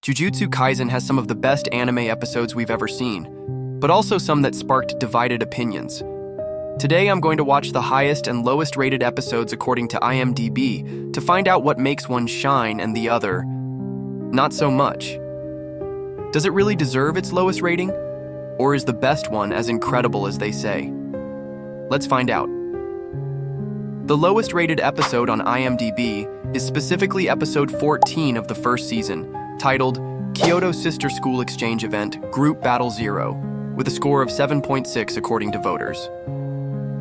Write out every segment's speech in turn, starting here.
Jujutsu Kaisen has some of the best anime episodes we've ever seen, but also some that sparked divided opinions. Today I'm going to watch the highest and lowest rated episodes according to IMDb to find out what makes one shine and the other not so much. Does it really deserve its lowest rating? Or is the best one as incredible as they say? Let's find out. The lowest rated episode on IMDb is specifically episode 14 of the first season, titled Kyoto Sister School Exchange Event Group Battle 0, with a score of 7.6 according to voters.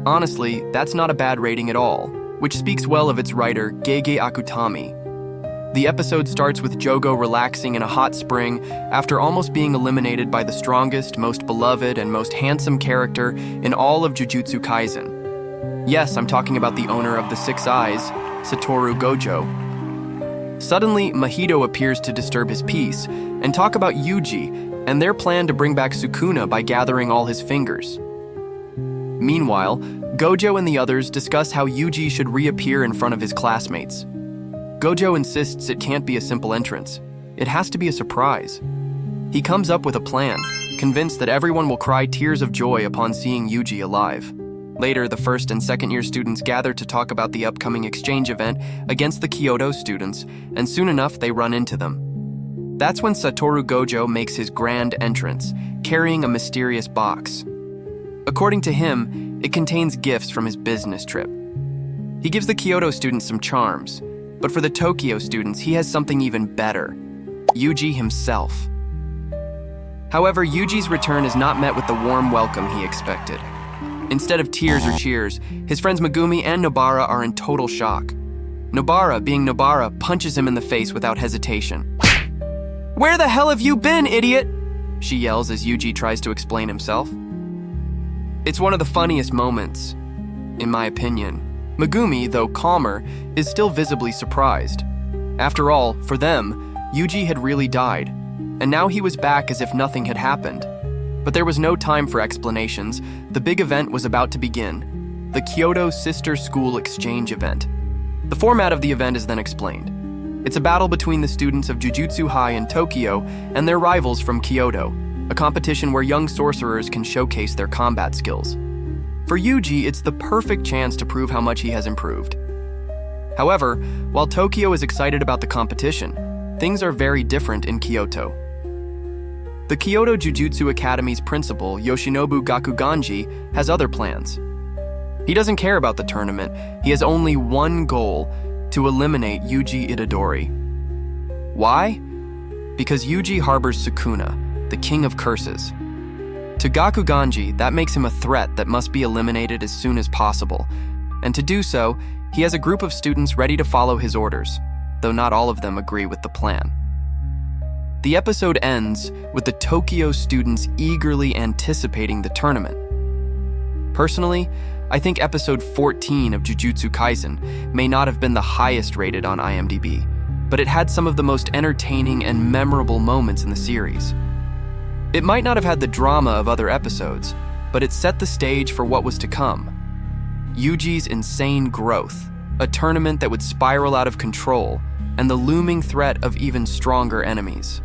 Honestly, that's not a bad rating at all, which speaks well of its writer, Gege Akutami. The episode starts with Jogo relaxing in a hot spring after almost being eliminated by the strongest, most beloved, and most handsome character in all of Jujutsu Kaisen. Yes, I'm talking about the owner of the Six Eyes, Satoru Gojo. Suddenly, Mahito appears to disturb his peace and talk about Yuji and their plan to bring back Sukuna by gathering all his fingers. Meanwhile, Gojo and the others discuss how Yuji should reappear in front of his classmates. Gojo insists it can't be a simple entrance. It has to be a surprise. He comes up with a plan, convinced that everyone will cry tears of joy upon seeing Yuji alive. Later, the first and second year students gather to talk about the upcoming exchange event against the Kyoto students, and soon enough they run into them. That's when Satoru Gojo makes his grand entrance, carrying a mysterious box. According to him, it contains gifts from his business trip. He gives the Kyoto students some charms, but for the Tokyo students, he has something even better: Yuji himself. However, Yuji's return is not met with the warm welcome he expected. Instead of tears or cheers, his friends Megumi and Nobara are in total shock. Nobara, being Nobara, punches him in the face without hesitation. "Where the hell have you been, idiot?" she yells as Yuji tries to explain himself. It's one of the funniest moments, in my opinion. Megumi, though calmer, is still visibly surprised. After all, for them, Yuji had really died, and now he was back as if nothing had happened. But there was no time for explanations. The big event was about to begin, the Kyoto Sister School Exchange Event. The format of the event is then explained. It's a battle between the students of Jujutsu High in Tokyo and their rivals from Kyoto, a competition where young sorcerers can showcase their combat skills. For Yuji, it's the perfect chance to prove how much he has improved. However, while Tokyo is excited about the competition, things are very different in Kyoto. The Kyoto Jujutsu Academy's principal, Yoshinobu Gakuganji, has other plans. He doesn't care about the tournament. He has only one goal: to eliminate Yuji Itadori. Why? Because Yuji harbors Sukuna, the king of curses. To Gakuganji, that makes him a threat that must be eliminated as soon as possible. And to do so, he has a group of students ready to follow his orders, though not all of them agree with the plan. The episode ends with the Tokyo students eagerly anticipating the tournament. Personally, I think episode 14 of Jujutsu Kaisen may not have been the highest rated on IMDb, but it had some of the most entertaining and memorable moments in the series. It might not have had the drama of other episodes, but it set the stage for what was to come. Yuji's insane growth, a tournament that would spiral out of control, and the looming threat of even stronger enemies.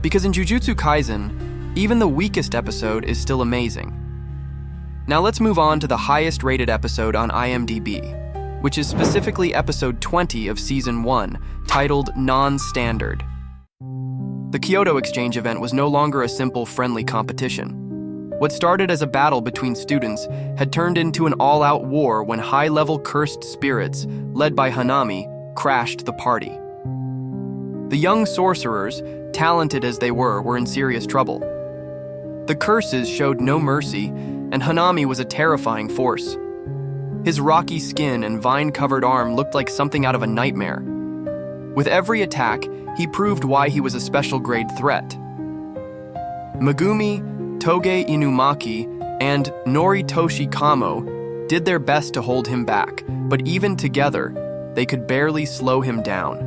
Because in Jujutsu Kaisen, even the weakest episode is still amazing. Now let's move on to the highest rated episode on IMDb, which is specifically episode 20 of season 1, titled Non-Standard. The Kyoto exchange event was no longer a simple friendly competition. What started as a battle between students had turned into an all-out war when high-level cursed spirits, led by Hanami, crashed the party. The young sorcerers, talented as they were in serious trouble. The curses showed no mercy, and Hanami was a terrifying force. His rocky skin and vine-covered arm looked like something out of a nightmare. With every attack, he proved why he was a special-grade threat. Megumi, Toge Inumaki, and Noritoshi Kamo did their best to hold him back, but even together, they could barely slow him down.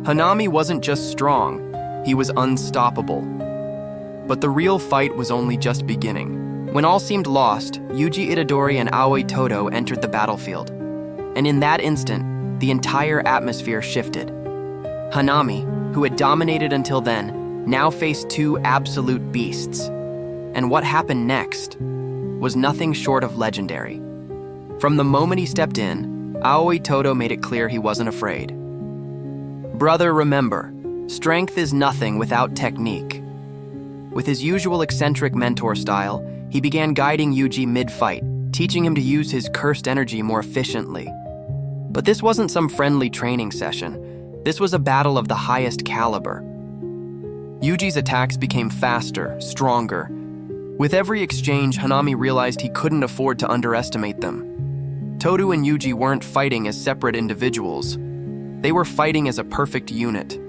Hanami wasn't just strong, he was unstoppable. But the real fight was only just beginning. When all seemed lost, Yuji Itadori and Aoi Todo entered the battlefield. And in that instant, the entire atmosphere shifted. Hanami, who had dominated until then, now faced two absolute beasts. And what happened next was nothing short of legendary. From the moment he stepped in, Aoi Todo made it clear he wasn't afraid. Brother, remember, strength is nothing without technique. With his usual eccentric mentor style, he began guiding Yuji mid-fight, teaching him to use his cursed energy more efficiently. But this wasn't some friendly training session. This was a battle of the highest caliber. Yuji's attacks became faster, stronger. With every exchange, Hanami realized he couldn't afford to underestimate them. Todo and Yuji weren't fighting as separate individuals. They were fighting as a perfect unit.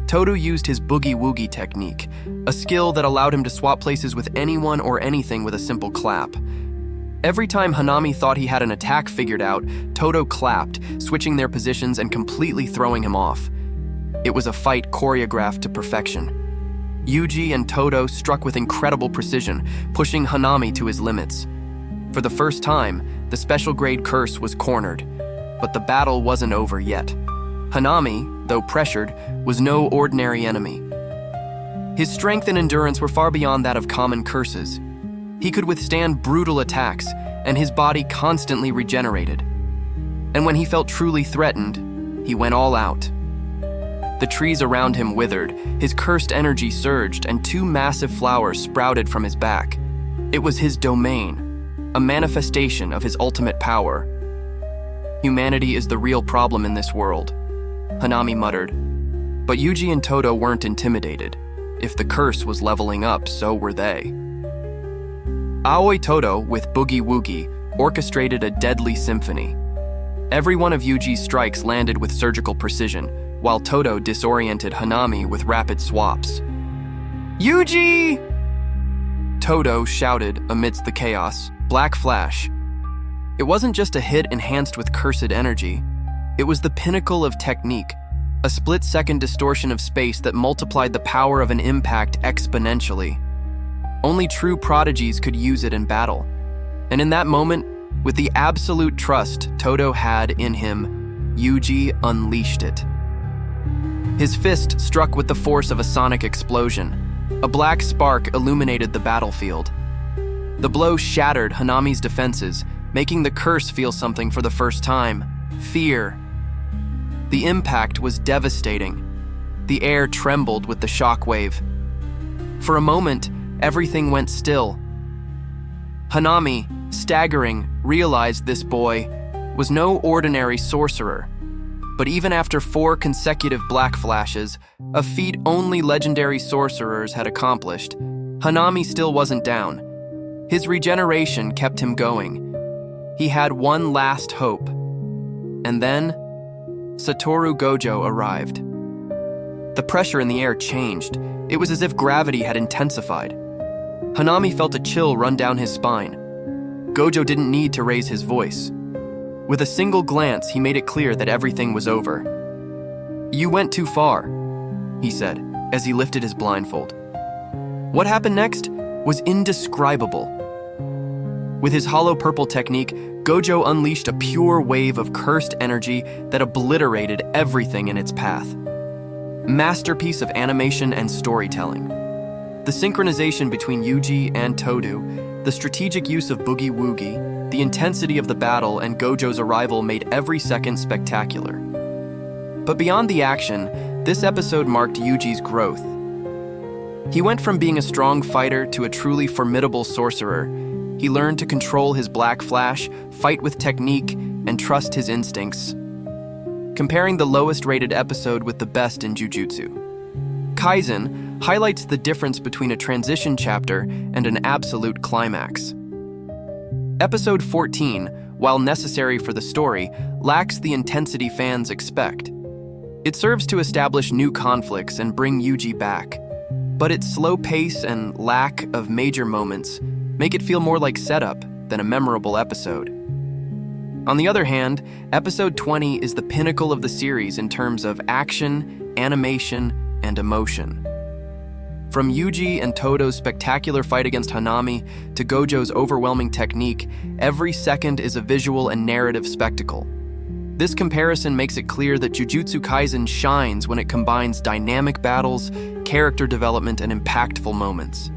Todo used his boogie-woogie technique, a skill that allowed him to swap places with anyone or anything with a simple clap. Every time Hanami thought he had an attack figured out, Todo clapped, switching their positions and completely throwing him off. It was a fight choreographed to perfection. Yuji and Todo struck with incredible precision, pushing Hanami to his limits. For the first time, the special grade curse was cornered, but the battle wasn't over yet. Hanami, though pressured, was no ordinary enemy. His strength and endurance were far beyond that of common curses. He could withstand brutal attacks, and his body constantly regenerated. And when he felt truly threatened, he went all out. The trees around him withered, his cursed energy surged, and two massive flowers sprouted from his back. It was his domain, a manifestation of his ultimate power. Humanity is the real problem in this world, Hanami muttered. But Yuji and Todo weren't intimidated. If the curse was leveling up, so were they. Aoi Todo, with Boogie Woogie, orchestrated a deadly symphony. Every one of Yuji's strikes landed with surgical precision, while Todo disoriented Hanami with rapid swaps. "Yuji!" Todo shouted amidst the chaos. Black flash. It wasn't just a hit enhanced with cursed energy. It was the pinnacle of technique, a split-second distortion of space that multiplied the power of an impact exponentially. Only true prodigies could use it in battle. And in that moment, with the absolute trust Todo had in him, Yuji unleashed it. His fist struck with the force of a sonic explosion. A black spark illuminated the battlefield. The blow shattered Hanami's defenses, making the curse feel something for the first time: fear. The impact was devastating. The air trembled with the shockwave. For a moment, everything went still. Hanami, staggering, realized this boy was no ordinary sorcerer. But even after 4 consecutive black flashes, a feat only legendary sorcerers had accomplished, Hanami still wasn't down. His regeneration kept him going. He had one last hope. And then, Satoru Gojo arrived. The pressure in the air changed. It was as if gravity had intensified. Hanami felt a chill run down his spine. Gojo didn't need to raise his voice. With a single glance, he made it clear that everything was over. "You went too far," he said, as he lifted his blindfold. What happened next was indescribable. With his hollow purple technique, Gojo unleashed a pure wave of cursed energy that obliterated everything in its path. Masterpiece of animation and storytelling. The synchronization between Yuji and Todo, the strategic use of Boogie Woogie, the intensity of the battle, and Gojo's arrival made every second spectacular. But beyond the action, this episode marked Yuji's growth. He went from being a strong fighter to a truly formidable sorcerer. He learned to control his black flash, fight with technique, and trust his instincts. Comparing the lowest-rated episode with the best in Jujutsu Kaisen highlights the difference between a transition chapter and an absolute climax. Episode 14, while necessary for the story, lacks the intensity fans expect. It serves to establish new conflicts and bring Yuji back, but its slow pace and lack of major moments make it feel more like setup than a memorable episode. On the other hand, episode 20 is the pinnacle of the series in terms of action, animation, and emotion. From Yuji and Todo's spectacular fight against Hanami to Gojo's overwhelming technique, every second is a visual and narrative spectacle. This comparison makes it clear that Jujutsu Kaisen shines when it combines dynamic battles, character development, and impactful moments.